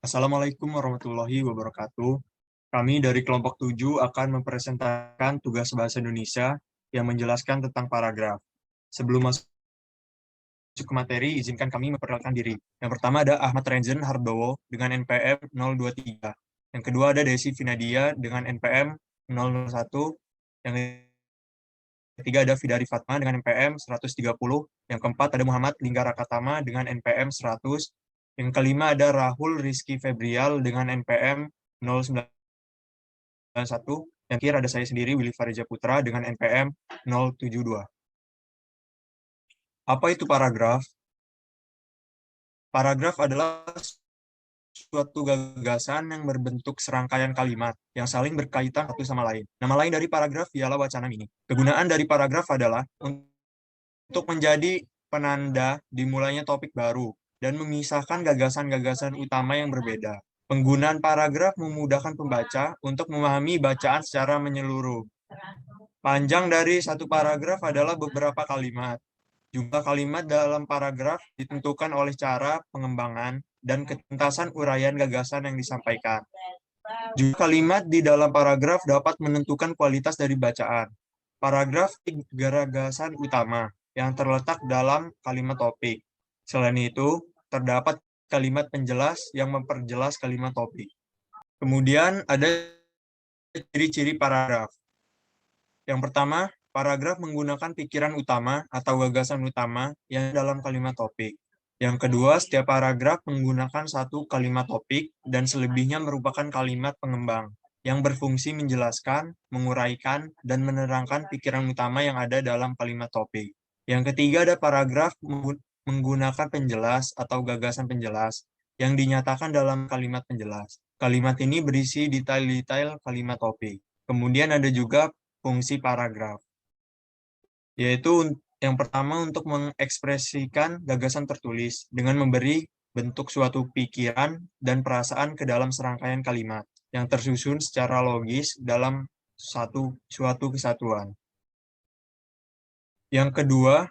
Assalamualaikum warahmatullahi wabarakatuh. Kami dari kelompok 7 akan mempresentasikan tugas bahasa Indonesia yang menjelaskan tentang paragraf. Sebelum masuk ke materi, izinkan kami memperkenalkan diri. Yang pertama ada Ahmad Renzen Hardowo dengan NPM 023. Yang kedua ada Desi Vinadia dengan NPM 001. Yang ketiga ada Fidari Fatma dengan NPM 130. Yang keempat ada Muhammad Lingga Rakatama dengan NPM 100. Yang kelima ada Rahul Rizky Febrial dengan NPM 091. Yang terakhir ada saya sendiri, Willy Farija Putra, dengan NPM 072. Apa itu paragraf? Paragraf adalah suatu gagasan yang berbentuk serangkaian kalimat yang saling berkaitan satu sama lain. Nama lain dari paragraf ialah wacana mini. Kegunaan dari paragraf adalah untuk menjadi penanda dimulainya topik baru dan memisahkan gagasan-gagasan utama yang berbeda. Penggunaan paragraf memudahkan pembaca untuk memahami bacaan secara menyeluruh. Panjang dari satu paragraf adalah beberapa kalimat. Jumlah kalimat dalam paragraf ditentukan oleh cara pengembangan dan ketuntasan uraian gagasan yang disampaikan. Jumlah kalimat di dalam paragraf dapat menentukan kualitas dari bacaan. Paragraf gagasan utama yang terletak dalam kalimat topik. Selain itu, terdapat kalimat penjelas yang memperjelas kalimat topik. Kemudian ada ciri-ciri paragraf. Yang pertama, paragraf menggunakan pikiran utama atau gagasan utama yang dalam kalimat topik. Yang kedua, setiap paragraf menggunakan satu kalimat topik dan selebihnya merupakan kalimat pengembang yang berfungsi menjelaskan, menguraikan, dan menerangkan pikiran utama yang ada dalam kalimat topik. Yang ketiga, ada paragraf menggunakan penjelas atau gagasan penjelas yang dinyatakan dalam kalimat penjelas. Kalimat ini berisi detail-detail kalimat topik. Kemudian ada juga fungsi paragraf, yaitu yang pertama untuk mengekspresikan gagasan tertulis dengan memberi bentuk suatu pikiran dan perasaan ke dalam serangkaian kalimat yang tersusun secara logis dalam suatu kesatuan. Yang kedua,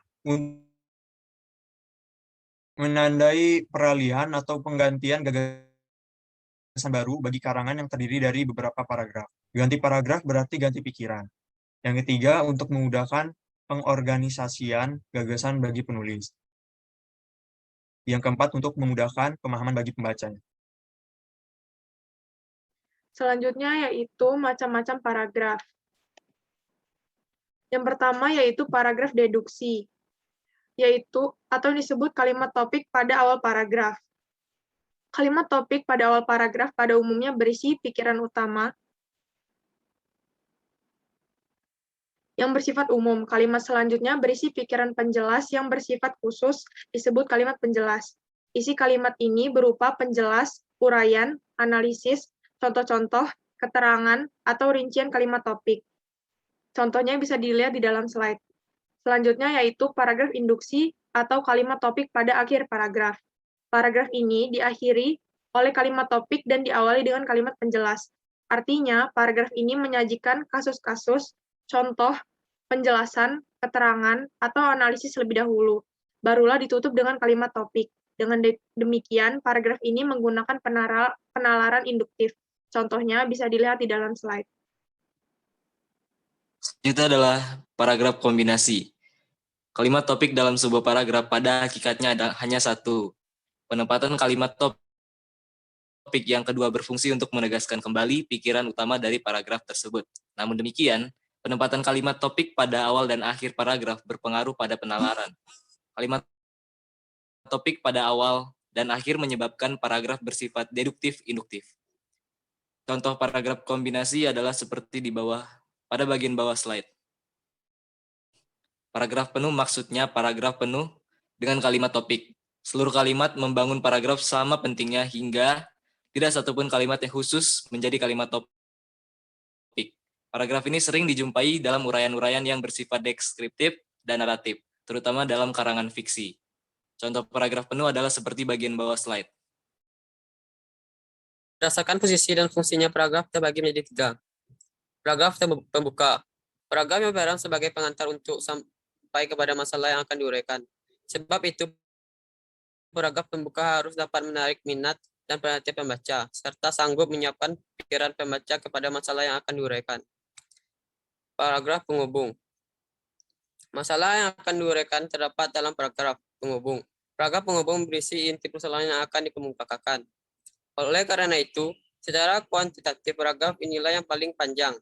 menandai peralihan atau penggantian gagasan baru bagi karangan yang terdiri dari beberapa paragraf. Ganti paragraf berarti ganti pikiran. Yang ketiga, untuk memudahkan pengorganisasian gagasan bagi penulis. Yang keempat, untuk memudahkan pemahaman bagi pembacanya. Selanjutnya yaitu macam-macam paragraf. Yang pertama yaitu paragraf deduksi, yaitu atau disebut kalimat topik pada awal paragraf. Kalimat topik pada awal paragraf pada umumnya berisi pikiran utama yang bersifat umum. Kalimat selanjutnya berisi pikiran penjelas yang bersifat khusus, disebut kalimat penjelas. Isi kalimat ini berupa penjelas, uraian, analisis, contoh-contoh, keterangan, atau rincian kalimat topik. Contohnya bisa dilihat di dalam slide. Selanjutnya yaitu paragraf induksi atau kalimat topik pada akhir paragraf. Paragraf ini diakhiri oleh kalimat topik dan diawali dengan kalimat penjelas. Artinya, paragraf ini menyajikan kasus-kasus, contoh, penjelasan, keterangan, atau analisis lebih dahulu. Barulah ditutup dengan kalimat topik. Dengan demikian, paragraf ini menggunakan penalaran induktif. Contohnya bisa dilihat di dalam slide. Selanjutnya adalah paragraf kombinasi. Kalimat topik dalam sebuah paragraf pada hakikatnya hanya satu. Penempatan kalimat topik yang kedua berfungsi untuk menegaskan kembali pikiran utama dari paragraf tersebut. Namun demikian, penempatan kalimat topik pada awal dan akhir paragraf berpengaruh pada penalaran. Kalimat topik pada awal dan akhir menyebabkan paragraf bersifat deduktif-induktif. Contoh paragraf kombinasi adalah seperti di bawah, pada bagian bawah slide. Paragraf penuh maksudnya paragraf penuh dengan kalimat topik. Seluruh kalimat membangun paragraf sama pentingnya hingga tidak satupun kalimat yang khusus menjadi kalimat topik. Paragraf ini sering dijumpai dalam uraian-uraian yang bersifat deskriptif dan naratif, terutama dalam karangan fiksi. Contoh paragraf penuh adalah seperti bagian bawah slide. Berdasarkan posisi dan fungsinya paragraf terbagi menjadi 3. Paragraf pembuka. Paragraf yang berperan sebagai pengantar untuk sampai kepada masalah yang akan diuraikan. Sebab itu, paragraf pembuka harus dapat menarik minat dan perhatian pembaca, serta sanggup menyiapkan pikiran pembaca kepada masalah yang akan diuraikan. Paragraf penghubung. Masalah yang akan diuraikan terdapat dalam paragraf penghubung. Paragraf penghubung berisi inti persoalan yang akan dikemukakan. Oleh karena itu, secara kuantitatif paragraf inilah yang paling panjang,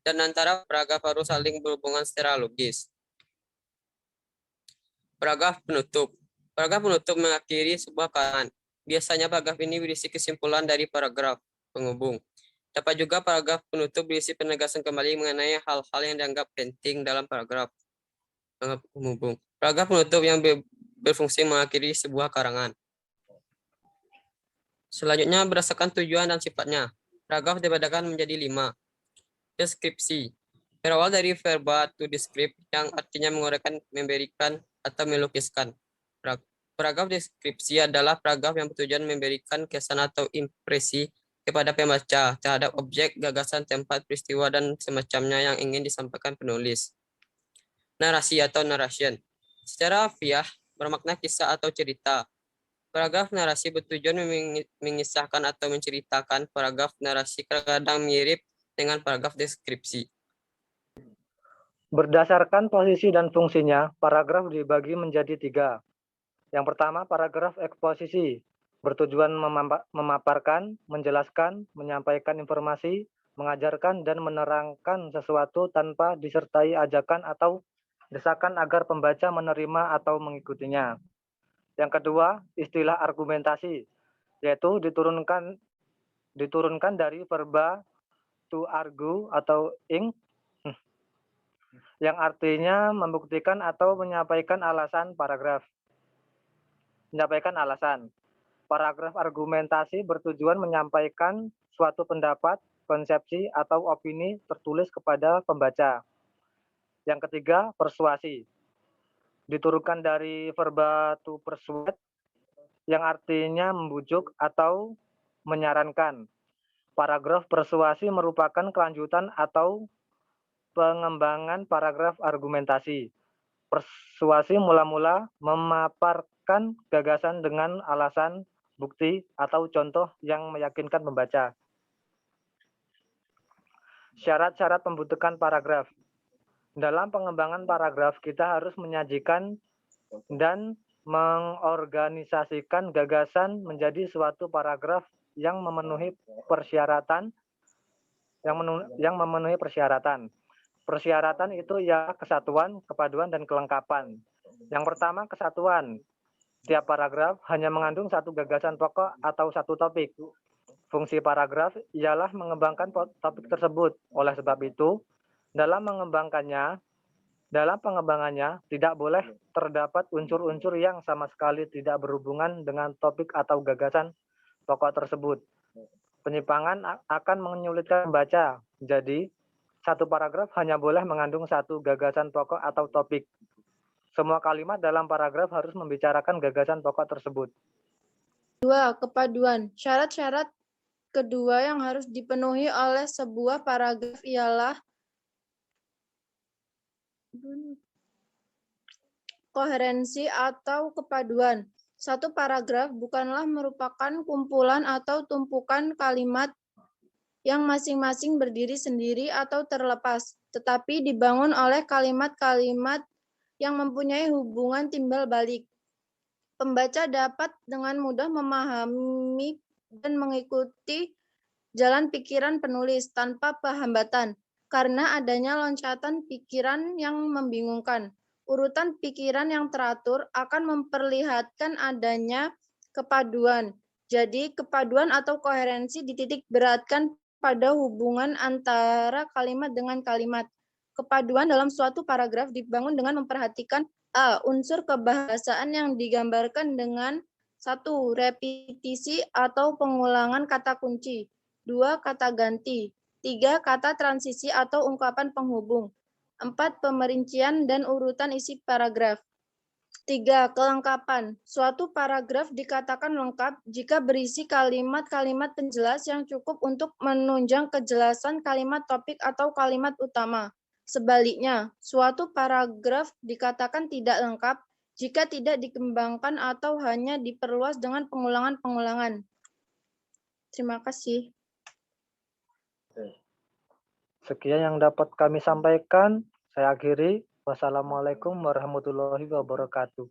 dan antara paragraf harus saling berhubungan secara logis. Paragraf penutup. Paragraf penutup mengakhiri sebuah kalimat. Biasanya paragraf ini berisi kesimpulan dari paragraf penghubung. Dapat juga paragraf penutup berisi penegasan kembali mengenai hal-hal yang dianggap penting dalam paragraf penghubung. Paragraf penutup yang berfungsi mengakhiri sebuah karangan. Selanjutnya berdasarkan tujuan dan sifatnya. Paragraf dibedakan menjadi 5. Deskripsi. Berawal dari verba to describe yang artinya menguraikan, memberikan, atau melukiskan. Paragraf deskripsi adalah paragraf yang bertujuan memberikan kesan atau impresi kepada pembaca terhadap objek, gagasan, tempat, peristiwa, dan semacamnya yang ingin disampaikan penulis. Narasi atau narration. Secara harfiah bermakna kisah atau cerita. Paragraf narasi bertujuan mengisahkan atau menceritakan. Paragraf narasi kadang mirip dengan paragraf deskripsi. Berdasarkan posisi dan fungsinya, paragraf dibagi menjadi 3. Yang pertama, paragraf eksposisi, bertujuan memaparkan, menjelaskan, menyampaikan informasi, mengajarkan, dan menerangkan sesuatu tanpa disertai ajakan atau desakan agar pembaca menerima atau mengikutinya. Yang kedua, istilah argumentasi, yaitu diturunkan dari verba to argue atau ing, yang artinya membuktikan atau menyampaikan alasan paragraf. Paragraf argumentasi bertujuan menyampaikan suatu pendapat, konsepsi, atau opini tertulis kepada pembaca. Yang ketiga, persuasi. Diturunkan dari verba to persuade, yang artinya membujuk atau menyarankan. Paragraf persuasi merupakan kelanjutan atau pengembangan paragraf argumentasi. Persuasi mula-mula memaparkan gagasan dengan alasan, bukti, atau contoh yang meyakinkan pembaca. Syarat-syarat pembentukan paragraf. Dalam pengembangan paragraf, kita harus menyajikan dan mengorganisasikan gagasan menjadi suatu paragraf yang memenuhi persyaratan. Persyaratan itu ya kesatuan, kepaduan, dan kelengkapan. Yang pertama, kesatuan. Tiap paragraf hanya mengandung satu gagasan pokok atau satu topik. Fungsi paragraf ialah mengembangkan topik tersebut. Oleh sebab itu, dalam pengembangannya tidak boleh terdapat unsur-unsur yang sama sekali tidak berhubungan dengan topik atau gagasan pokok tersebut. Penyimpangan akan menyulitkan membaca. Jadi, satu paragraf hanya boleh mengandung satu gagasan pokok atau topik. Semua kalimat dalam paragraf harus membicarakan gagasan pokok tersebut. 2. Kepaduan. Syarat-syarat kedua yang harus dipenuhi oleh sebuah paragraf ialah koherensi atau kepaduan. Satu paragraf bukanlah merupakan kumpulan atau tumpukan kalimat yang masing-masing berdiri sendiri atau terlepas, tetapi dibangun oleh kalimat-kalimat yang mempunyai hubungan timbal balik. Pembaca dapat dengan mudah memahami dan mengikuti jalan pikiran penulis tanpa hambatan, karena adanya loncatan pikiran yang membingungkan. Urutan pikiran yang teratur akan memperlihatkan adanya kepaduan. Jadi, kepaduan atau koherensi dititik beratkan pada hubungan antara kalimat dengan kalimat. Kepaduan dalam suatu paragraf dibangun dengan memperhatikan A. Unsur kebahasaan yang digambarkan dengan 1. Repetisi atau pengulangan kata kunci. 2. Kata ganti. 3. Kata transisi atau ungkapan penghubung. 4. Pemerincian dan urutan isi paragraf. 3. Kelengkapan. Suatu paragraf dikatakan lengkap jika berisi kalimat-kalimat penjelas yang cukup untuk menunjang kejelasan kalimat topik atau kalimat utama. Sebaliknya, suatu paragraf dikatakan tidak lengkap jika tidak dikembangkan atau hanya diperluas dengan pengulangan-pengulangan. Terima kasih. Sekian yang dapat kami sampaikan. Saya akhiri. Wassalamualaikum warahmatullahi wabarakatuh.